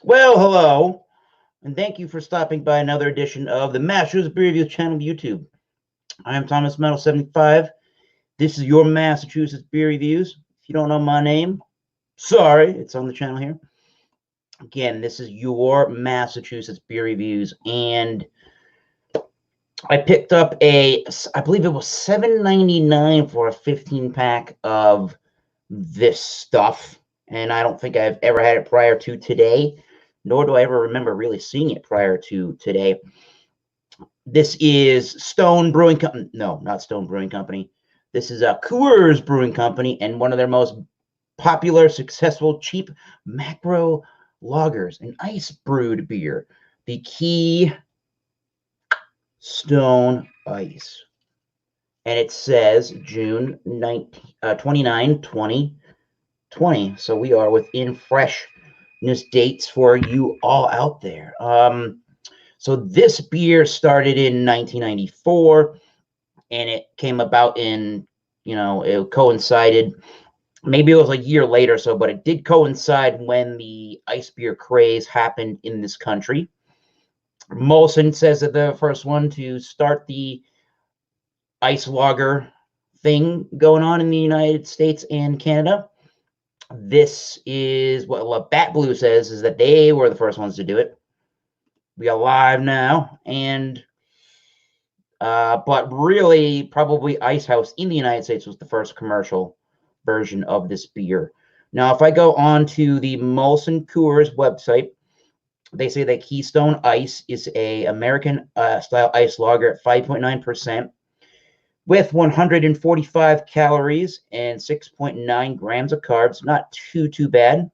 Well, hello, and thank you for stopping by another edition of the Masters Beer Reviews channel of YouTube. I am Thomas Metal 75. This is your Massachusetts Beer Reviews. If you don't know my name, sorry, it's on the channel here. Again, this is your Massachusetts Beer Reviews, and I picked up I believe it was $7.99 for a 15-pack of this stuff, and I don't think I've ever had it prior to today, nor do I ever remember really seeing it prior to today. This is Stone Brewing Company. No, not Stone Brewing Company. This is Coors Brewing Company, and one of their most popular, successful, cheap macro lagers, an ice brewed beer, the Keystone Ice. And it says June 29, 2020. So we are within freshness dates for you all out there. So this beer started in 1994, and it came about in, it coincided, maybe it was a year later or so, but it did coincide when the ice beer craze happened in this country. Molson says that they're the first one to start the ice lager thing going on in the United States and Canada. This is what Bat Blue says, is that they were the first ones to do it. We are live now, and but really, probably Ice House in the United States was the first commercial version of this beer. Now, if I go on to the Molson Coors website, they say that Keystone Ice is a American style ice lager at 5.9%. with 145 calories and 6.9 grams of carbs. Not too bad.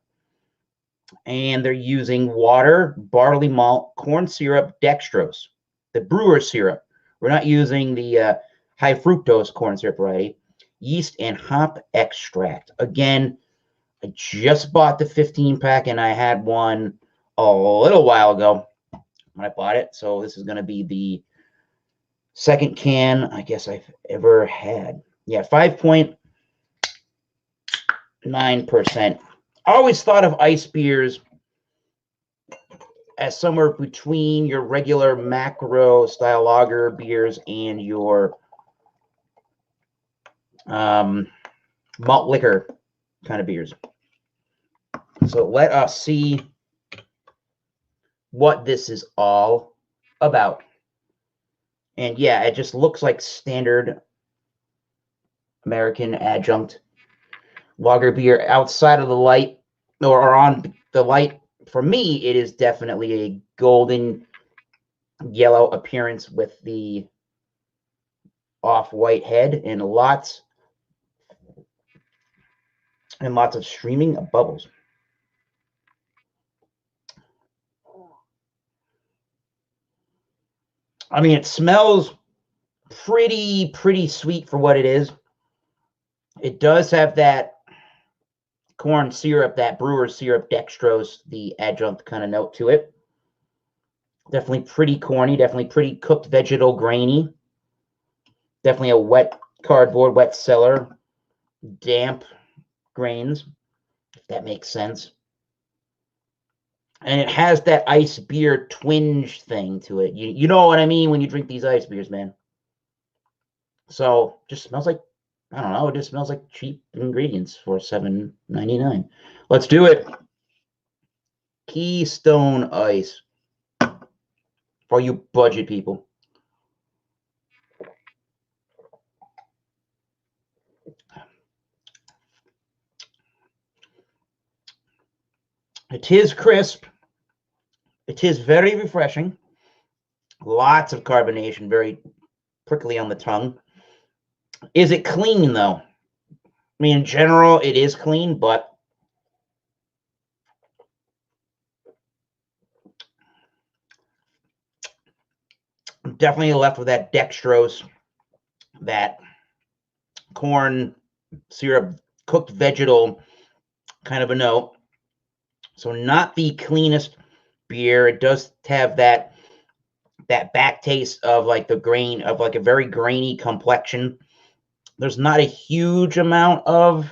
And they're using water, barley malt, corn syrup, dextrose, the brewer's syrup. We're not using the high fructose corn syrup variety. Yeast and hop extract. Again, I just bought the 15-pack, and I had one a little while ago when I bought it. So this is going to be the second can I guess I've ever had. Yeah, 5.9%. I always thought of ice beers as somewhere between your regular macro style lager beers and your malt liquor kind of beers. So let us see what this is all about. And yeah, it just looks like standard American adjunct lager beer outside of the light, or on the light. For me, it is definitely a golden yellow appearance with the off-white head and lots of streaming bubbles. I mean, it smells pretty sweet for what it is. It does have that corn syrup, that brewer's syrup, dextrose, the adjunct kind of note to it. Definitely pretty corny, definitely pretty cooked vegetal grainy. Definitely a wet cardboard, wet cellar, damp grains, if that makes sense. And it has that ice beer twinge thing to it. You know what I mean when you drink these ice beers, man. So just smells like, I don't know, it just smells like cheap ingredients for $7.99. Let's do it. Keystone Ice. For you budget people. It is crisp. It is very refreshing. Lots of carbonation, very prickly on the tongue. Is it clean, though? I mean, in general, it is clean, but I'm definitely left with that dextrose, that corn syrup, cooked vegetal kind of a note. So not the cleanest beer. It does have that back taste of like the grain, of like a very grainy complexion. There's not a huge amount of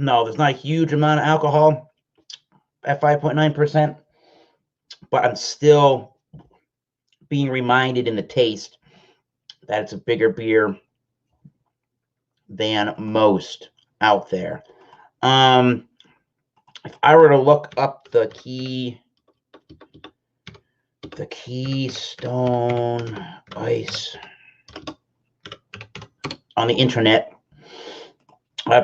No, there's not a huge amount of alcohol at 5.9%, but I'm still being reminded in the taste that it's a bigger beer than most out there. If I were to look up the Keystone Ice on the internet,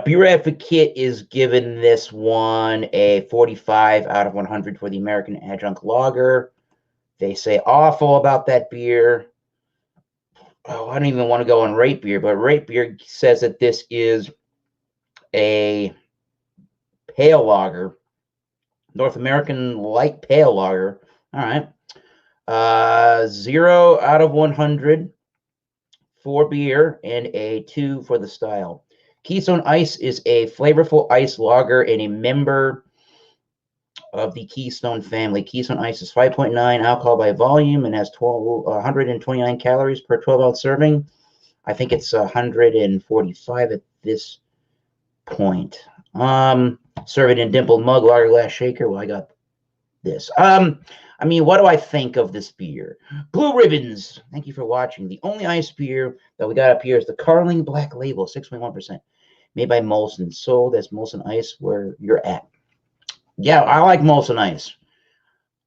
Beer Advocate is giving this one a 45 out of 100 for the American Adjunct Lager. They say awful about that beer. Oh, I don't even want to go on Rate Beer, but Rate Beer says that this is a pale lager, North American light pale lager. All right. 0 out of 100 for beer and a 2 for the style. Keystone Ice is a flavorful ice lager and a member of the Keystone family. Keystone Ice is 5.9 alcohol by volume and has 129 calories per 12-ounce serving. I think it's 145 at this point. Serve it in dimpled mug, lager glass shaker. Well, I got this. I mean, what do I think of this beer? Blue Ribbons. Thank you for watching. The only ice beer that we got up here is the Carling Black Label, 6.1%, made by Molson. Sold as Molson Ice where you're at. Yeah, I like Molson Ice.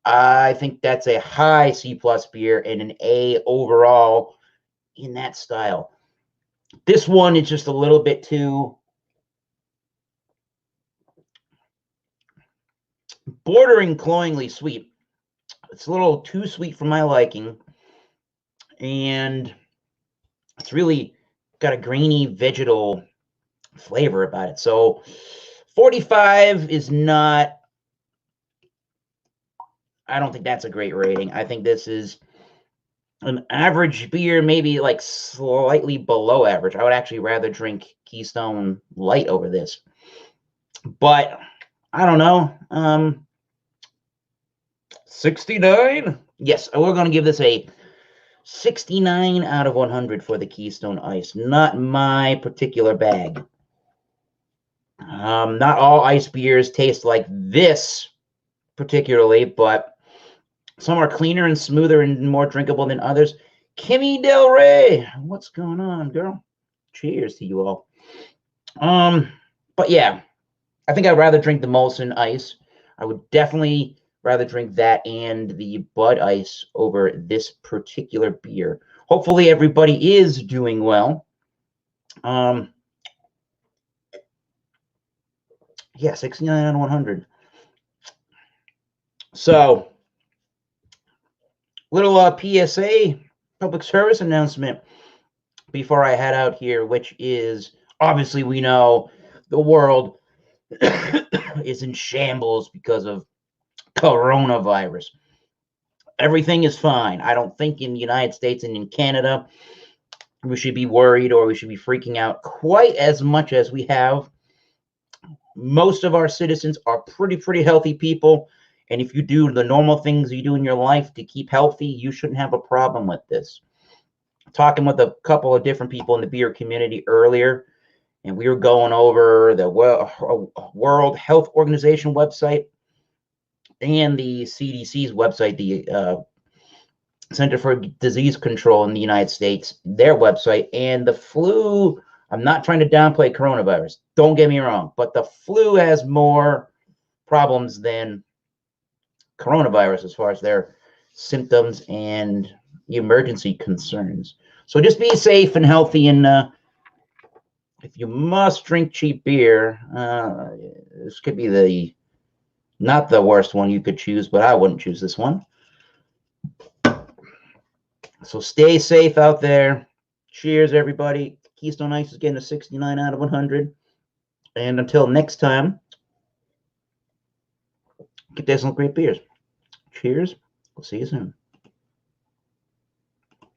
I think that's a high C+ beer and an A overall in that style. This one is just a little bit too bordering cloyingly sweet. It's a little too sweet for my liking, and it's really got a grainy vegetal flavor about it. So 45 is not, I don't think that's a great rating. I think this is an average beer, maybe like slightly below average. I would actually rather drink Keystone Light over this. But I don't know. 69? Yes, we're going to give this a 69 out of 100 for the Keystone Ice. Not my particular bag. Not all ice beers taste like this particularly, but some are cleaner and smoother and more drinkable than others. Kimmy Del Rey, what's going on, girl? Cheers to you all. But yeah, I think I'd rather drink the Molson Ice. I would definitely rather drink that and the Bud Ice over this particular beer. Hopefully everybody is doing well. Yeah, 69 out of 100. So, little PSA, public service announcement before I head out here, which is, obviously we know the world is in shambles because of coronavirus. Everything is fine. I don't think in the United States and in Canada we should be worried or we should be freaking out quite as much as we have. Most of our citizens are pretty healthy people, and if you do the normal things you do in your life to keep healthy, you shouldn't have a problem with this. Talking with a couple of different people in the beer community earlier, and we were going over the World Health Organization website and the CDC's website, the Center for Disease Control in the United States, their website, and the flu. I'm not trying to downplay coronavirus. Don't get me wrong, but the flu has more problems than coronavirus as far as their symptoms and emergency concerns. So just be safe and healthy, and if you must drink cheap beer, this could be not the worst one you could choose, but I wouldn't choose this one. So stay safe out there. Cheers, everybody. Keystone Ice is getting a 69 out of 100. And until next time, get some great beers. Cheers. We'll see you soon.